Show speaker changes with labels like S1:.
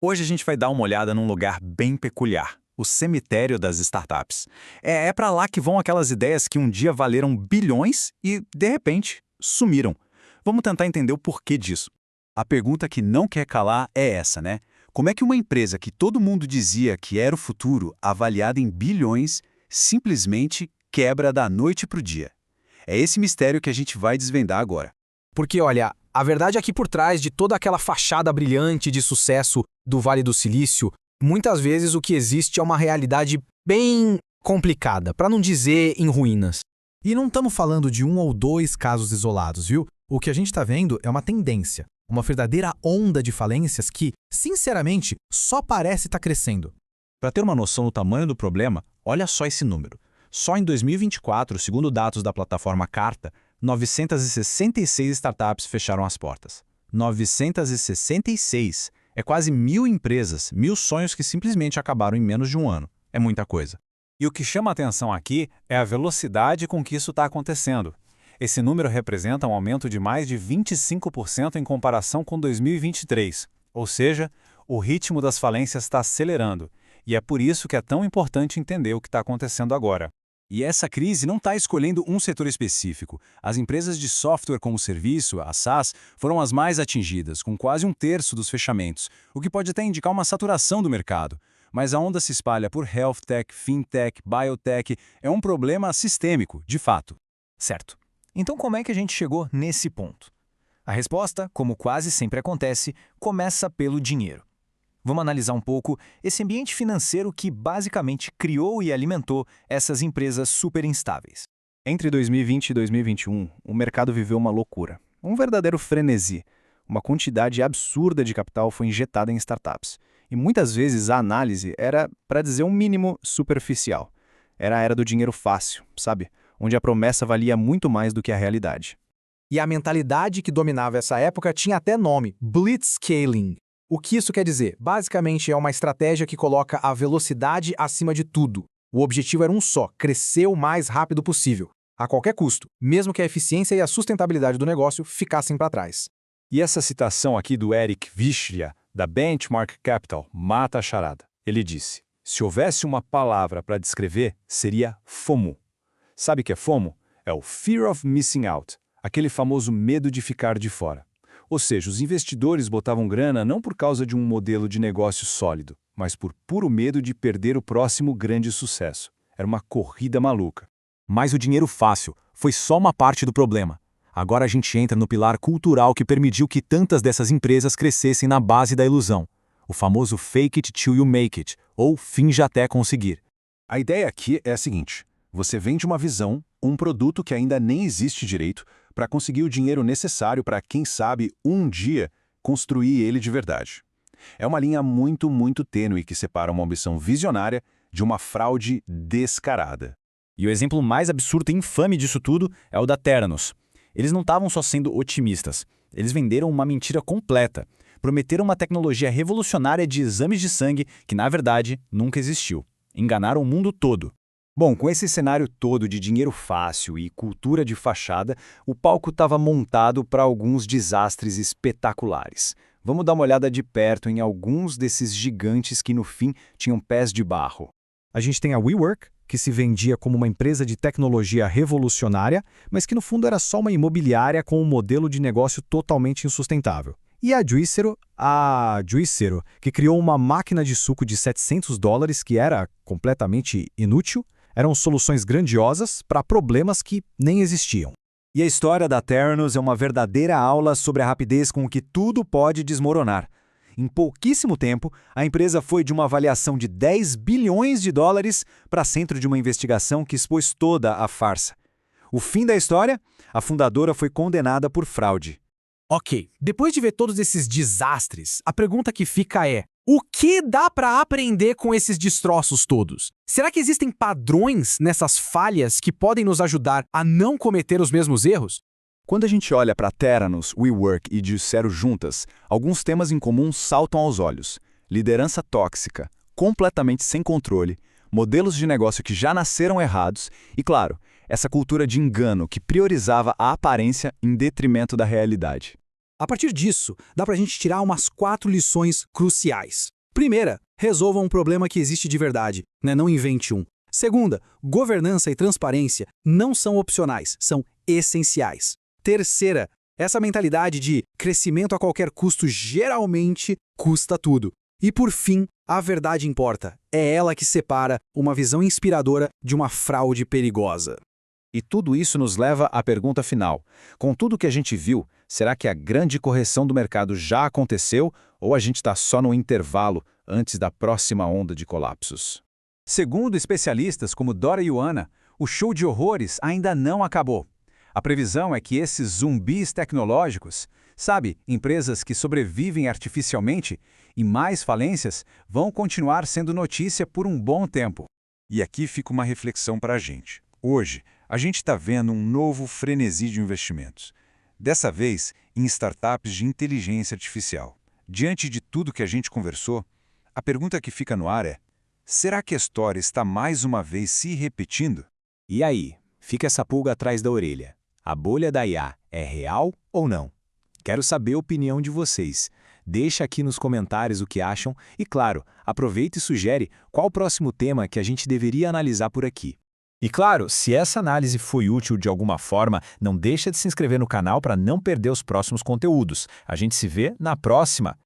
S1: Hoje a gente vai dar uma olhada num lugar bem peculiar, o cemitério das startups. É para lá que vão aquelas ideias que um dia valeram bilhões e, de repente, sumiram. Vamos tentar entender o porquê disso.
S2: A pergunta que não quer calar é essa, né? Como é que uma empresa que todo mundo dizia que era o futuro, avaliada em bilhões, simplesmente quebra da noite para o dia? É esse mistério que a gente vai desvendar agora.
S3: Porque, olha, a verdade é que por trás de toda aquela fachada brilhante de sucesso do Vale do Silício, muitas vezes o que existe é uma realidade bem complicada, para não dizer em ruínas.
S4: E não estamos falando de um ou dois casos isolados, viu? O que a gente está vendo é uma tendência, uma verdadeira onda de falências que, sinceramente, só parece estar crescendo.
S1: Para ter uma noção do tamanho do problema, olha só esse número. Só em 2024, segundo dados da plataforma Carta, 966 startups fecharam as portas. 966! É quase 1.000 empresas, 1.000 sonhos que simplesmente acabaram em menos de um ano. É muita coisa. E o que chama a atenção aqui é a velocidade com que isso está acontecendo. Esse número representa um aumento de mais de 25% em comparação com 2023. Ou seja, o ritmo das falências está acelerando. E é por isso que é tão importante entender o que está acontecendo agora.
S2: E essa crise não está escolhendo um setor específico. As empresas de software como serviço, a SaaS, foram as mais atingidas, com quase um terço dos fechamentos, o que pode até indicar uma saturação do mercado. Mas a onda se espalha por health tech, fintech, biotech. É um problema sistêmico, de fato.
S5: Certo. Então como é que a gente chegou nesse ponto? A resposta, como quase sempre acontece, começa pelo dinheiro. Vamos analisar um pouco esse ambiente financeiro que basicamente criou e alimentou essas empresas super instáveis.
S6: Entre 2020 e 2021, o mercado viveu uma loucura, um verdadeiro frenesi. Uma quantidade absurda de capital foi injetada em startups. E muitas vezes a análise era, para dizer um mínimo, superficial. Era a era do dinheiro fácil, sabe? Onde a promessa valia muito mais do que a realidade.
S3: E a mentalidade que dominava essa época tinha até nome, Blitzscaling. O que isso quer dizer? Basicamente é uma estratégia que coloca a velocidade acima de tudo. O objetivo era um só, crescer o mais rápido possível, a qualquer custo, mesmo que a eficiência e a sustentabilidade do negócio ficassem para trás.
S1: E essa citação aqui do Eric Vishria, da Benchmark Capital, mata a charada. Ele disse, se houvesse uma palavra para descrever, seria FOMO. Sabe o que é FOMO? É o Fear of Missing Out, aquele famoso medo de ficar de fora. Ou seja, os investidores botavam grana não por causa de um modelo de negócio sólido, mas por puro medo de perder o próximo grande sucesso. Era uma corrida maluca.
S2: Mas o dinheiro fácil foi só uma parte do problema. Agora a gente entra no pilar cultural que permitiu que tantas dessas empresas crescessem na base da ilusão. O famoso fake it till you make it, ou finja até conseguir.
S7: A ideia aqui é a seguinte: você vende uma visão, um produto que ainda nem existe direito, para conseguir o dinheiro necessário para, quem sabe, um dia, construir ele de verdade. É uma linha muito, muito tênue que separa uma ambição visionária de uma fraude descarada.
S5: E o exemplo mais absurdo e infame disso tudo é o da Theranos. Eles não estavam só sendo otimistas, eles venderam uma mentira completa. Prometeram uma tecnologia revolucionária de exames de sangue que, na verdade, nunca existiu. Enganaram o mundo todo.
S2: Bom, com esse cenário todo de dinheiro fácil e cultura de fachada, o palco estava montado para alguns desastres espetaculares. Vamos dar uma olhada de perto em alguns desses gigantes que no fim tinham pés de barro.
S4: A gente tem a WeWork, que se vendia como uma empresa de tecnologia revolucionária, mas que no fundo era só uma imobiliária com um modelo de negócio totalmente insustentável. E a Juicero, que criou uma máquina de suco de $700 que era completamente inútil. Eram soluções grandiosas para problemas que nem existiam.
S2: E a história da Theranos é uma verdadeira aula sobre a rapidez com que tudo pode desmoronar. Em pouquíssimo tempo, a empresa foi de uma avaliação de $10 bilhões para centro de uma investigação que expôs toda a farsa. O fim da história? A fundadora foi condenada por fraude.
S3: Ok, depois de ver todos esses desastres, a pergunta que fica é: o que dá para aprender com esses destroços todos? Será que existem padrões nessas falhas que podem nos ajudar a não cometer os mesmos erros?
S7: Quando a gente olha para Theranos, WeWork e Juicero juntas, alguns temas em comum saltam aos olhos. Liderança tóxica, completamente sem controle, modelos de negócio que já nasceram errados e, claro, essa cultura de engano que priorizava a aparência em detrimento da realidade.
S3: A partir disso, dá para a gente tirar umas 4 lições cruciais. Primeira, resolva um problema que existe de verdade, né? Não invente um. Segunda, governança e transparência não são opcionais, são essenciais. Terceira, essa mentalidade de crescimento a qualquer custo geralmente custa tudo. E por fim, a verdade importa. É ela que separa uma visão inspiradora de uma fraude perigosa.
S1: E tudo isso nos leva à pergunta final. Com tudo que a gente viu, será que a grande correção do mercado já aconteceu ou a gente está só no intervalo antes da próxima onda de colapsos? Segundo especialistas como Dora Ioana, o show de horrores ainda não acabou. A previsão é que esses zumbis tecnológicos, sabe, empresas que sobrevivem artificialmente e mais falências, vão continuar sendo notícia por um bom tempo. E aqui fica uma reflexão para a gente. Hoje, a gente está vendo um novo frenesi de investimentos. Dessa vez, em startups de inteligência artificial. Diante de tudo que a gente conversou, a pergunta que fica no ar é: será que a história está mais uma vez se repetindo?
S5: E aí, fica essa pulga atrás da orelha. A bolha da IA é real ou não? Quero saber a opinião de vocês. Deixa aqui nos comentários o que acham e, claro, aproveita e sugere qual o próximo tema que a gente deveria analisar por aqui. E claro, se essa análise foi útil de alguma forma, não deixa de se inscrever no canal para não perder os próximos conteúdos. A gente se vê na próxima.